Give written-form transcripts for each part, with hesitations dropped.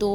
2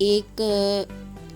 1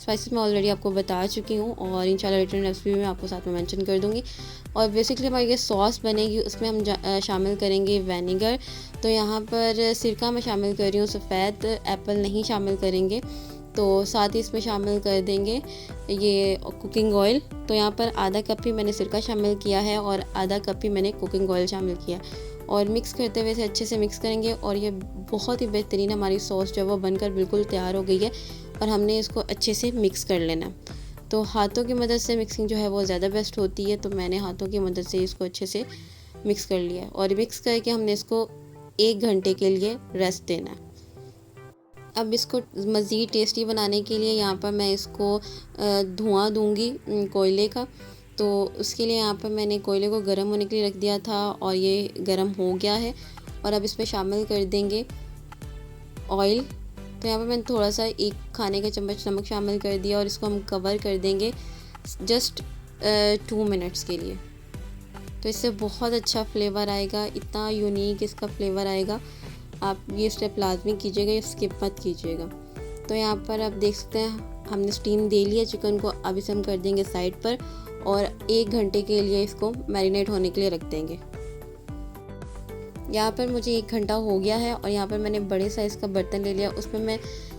spices मैं already आपको बता चुकी हूँ और इंशाल्लाह रिटर्न रेसिपी में आपको साथ में मेंशन कर दूँगी। और बेसिकली हमारी ये सॉस बनेगी, उसमें हम शामिल करेंगे विनेगर। तो यहाँ पर सिरका मैं शामिल कर रही हूँ, सफ़ेद एप्पल नहीं शामिल करेंगे। तो साथ ही इसमें शामिल कर देंगे ये कुकिंग ऑयल। तो यहाँ पर आधा कप ही मैंने सिरका शामिल किया है और आधा कप ही मैंने कुकिंग ऑयल शामिल किया और मिक्स करते हुए इसे अच्छे से मिक्स करेंगे। और ये बहुत ही बेहतरीन हमारी सॉस जो है वो बनकर बिल्कुल तैयार हो गई है और हमने इसको अच्छे से मिक्स कर लेना। तो हाथों की मदद से मिक्सिंग जो है वो ज़्यादा बेस्ट होती है, तो मैंने हाथों की मदद से इसको अच्छे से मिक्स कर लिया और मिक्स करके हमने इसको 1 घंटे के लिए रेस्ट देना है। अब इसको मज़ीद टेस्टी बनाने के लिए यहाँ पर मैं इसको धुआं दूंगी कोयले का। तो उसके लिए यहाँ पर मैंने कोयले को गर्म होने के लिए रख दिया था और ये गर्म हो गया है। और अब इसमें शामिल कर देंगे ऑयल। तो यहाँ पर मैंने थोड़ा सा 1 खाने का चम्मच नमक शामिल कर दिया और इसको हम कवर कर देंगे जस्ट 2 मिनट्स के लिए। तो इससे बहुत अच्छा फ्लेवर आएगा, इतना यूनिक इसका फ्लेवर आएगा। आप ये स्टेप लाजमी कीजिएगा, ये स्किप मत कीजिएगा। तो यहाँ पर आप देख सकते हैं हमने स्टीम दे लिया चिकन को। अब इसे हम कर देंगे साइड पर और 1 घंटे के लिए इसको मैरिनेट होने के लिए रख देंगे। यहाँ पर मुझे 1 घंटा हो गया है और यहाँ पर मैंने बड़े साइज़ का बर्तन ले लिया, उसमें मैं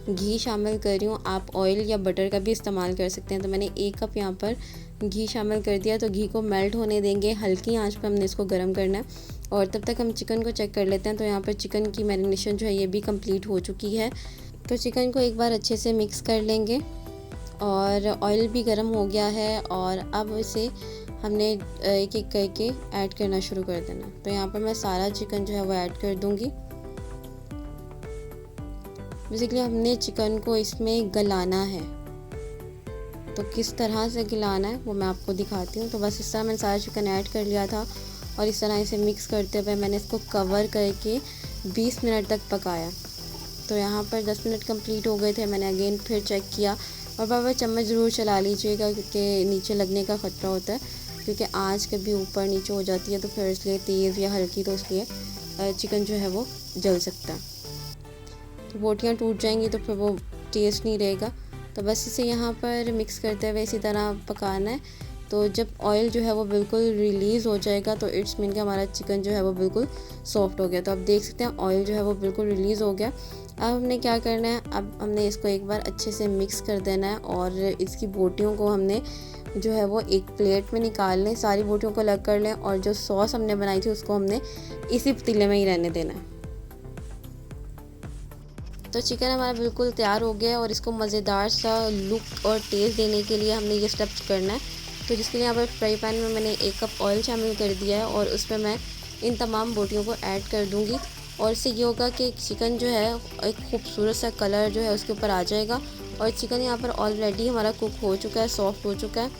घी शामिल कर रही हूँ। आप ऑयल या बटर का भी इस्तेमाल कर सकते हैं। तो मैंने 1 कप यहाँ पर घी शामिल कर दिया। तो घी को मेल्ट होने देंगे, हल्की आंच पर हमने इसको गर्म करना है और तब तक हम चिकन को चेक कर लेते हैं। तो यहाँ पर चिकन की मैरिनेशन जो है ये भी कंप्लीट हो चुकी है। तो चिकन को एक बार अच्छे से मिक्स कर लेंगे और ऑयल भी गर्म हो गया है और अब इसे हमने एक एक करके ऐड करना शुरू कर देना। तो यहाँ पर मैं सारा चिकन जो है वो ऐड कर दूँगी। बेसिकली हमने चिकन को इसमें गलाना है, तो किस तरह से गलाना है वो मैं आपको दिखाती हूँ। तो बस इस तरह मैंने सारा चिकन ऐड कर लिया था और इस तरह इसे मिक्स करते हुए मैंने इसको कवर करके 20 मिनट तक पकाया। तो यहाँ पर 10 मिनट कंप्लीट हो गए थे। मैंने अगेन फिर चेक किया और बार चम्मच ज़रूर चला लीजिएगा क्योंकि नीचे लगने का ख़तरा होता है, क्योंकि आँच कभी ऊपर नीचे हो जाती है तो फिर इसलिए तेज़ या हल्की, तो इसलिए चिकन जो है वो जल सकता है। तो बोटियाँ टूट जाएंगी तो फिर वो टेस्ट नहीं रहेगा। तो बस इसे यहाँ पर मिक्स करते हुए इसी तरह पकाना है। तो जब ऑयल जो है वो बिल्कुल रिलीज़ हो जाएगा तो इट्स मीन कि हमारा चिकन जो है वो बिल्कुल सॉफ्ट हो गया। तो आप देख सकते हैं ऑयल जो है वो बिल्कुल रिलीज़ हो गया। अब हमने क्या करना है, अब हमने इसको एक बार अच्छे से मिक्स कर देना है और इसकी बोटियों को हमने जो है वो एक प्लेट में निकाल लें, सारी बोटियों को अलग कर लें और जो सॉस हमने बनाई थी उसको हमने इसी पतीले में ही रहने देना है। तो चिकन हमारा बिल्कुल तैयार हो गया है और इसको मज़ेदार सा लुक और टेस्ट देने के लिए हमने ये स्टेप्स करना है। तो जिसके लिए यहाँ पर फ्राई पैन में मैंने 1 कप ऑयल शामिल कर दिया है और उसमें मैं इन तमाम बोटियों को ऐड कर दूँगी। और इससे ये होगा कि चिकन जो है एक खूबसूरत सा कलर जो है उसके ऊपर आ जाएगा और चिकन यहाँ पर ऑलरेडी हमारा कुक हो चुका है, सॉफ्ट हो चुका है।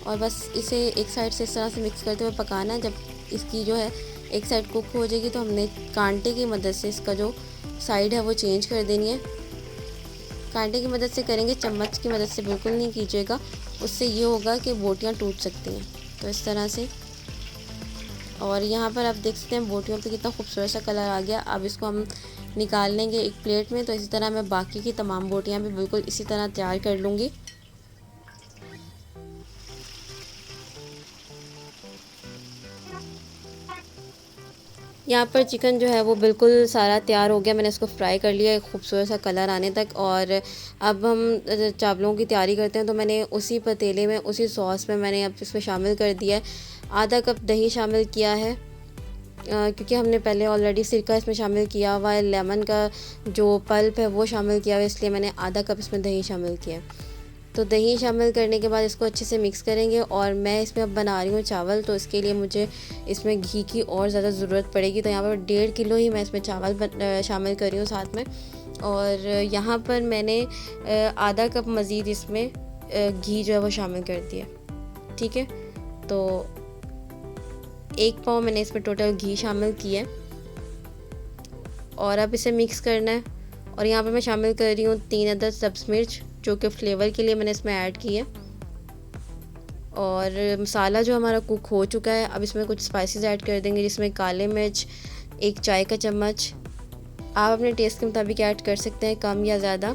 और बस इसे एक साइड से इस तरह से मिक्स करते हुए पकाना है। जब इसकी जो है एक साइड कुक हो जाएगी तो हमने कांटे की मदद से इसका जो साइड है वो चेंज कर देनी है। कांटे की मदद से करेंगे, चम्मच की मदद से बिल्कुल नहीं कीजिएगा, उससे ये होगा कि बोटियाँ टूट सकती हैं। तो इस तरह से, और यहाँ पर आप देख सकते हैं बोटियों पे कितना खूबसूरत सा कलर आ गया। अब इसको हम निकाल लेंगे एक प्लेट में। तो इसी तरह मैं बाकी की तमाम बोटियाँ भी बिल्कुल इसी तरह तैयार कर लूँगी। यहाँ पर चिकन जो है वो बिल्कुल सारा तैयार हो गया। मैंने इसको फ्राई कर लिया एक खूबसूरत सा कलर आने तक। और अब हम चावलों की तैयारी करते हैं। तो मैंने उसी पतीले में, उसी सॉस में मैंने अब इसमें शामिल कर दिया है, आधा कप दही शामिल किया है क्योंकि हमने पहले ऑलरेडी सिरका इसमें शामिल किया हुआ है, लेमन का जो पल्प है वो शामिल किया हुआ है, इसलिए मैंने आधा कप इसमें दही शामिल किया है। तो दही शामिल करने के बाद इसको अच्छे से मिक्स करेंगे। और मैं इसमें अब बना रही हूँ चावल, तो इसके लिए मुझे इसमें घी की और ज़्यादा ज़रूरत पड़ेगी। तो यहाँ पर 1.5 किलो ही मैं इसमें चावल शामिल कर रही हूँ साथ में। और यहाँ पर मैंने आधा कप मज़ीद इसमें घी जो है वो शामिल कर दिया। ठीक है, तो 1 पाव मैंने इसमें टोटल घी शामिल किया है और अब इसे मिक्स करना है। और यहाँ पर मैं शामिल कर रही हूँ 3 अदद सब्ज़ मिर्च, जो कि फ्लेवर के लिए मैंने इसमें ऐड की है। और मसाला जो हमारा कुक हो चुका है, अब इसमें कुछ स्पाइसेस ऐड कर देंगे, जिसमें काले मिर्च 1 चाय का चम्मच, आप अपने टेस्ट के मुताबिक ऐड कर सकते हैं, कम या ज़्यादा।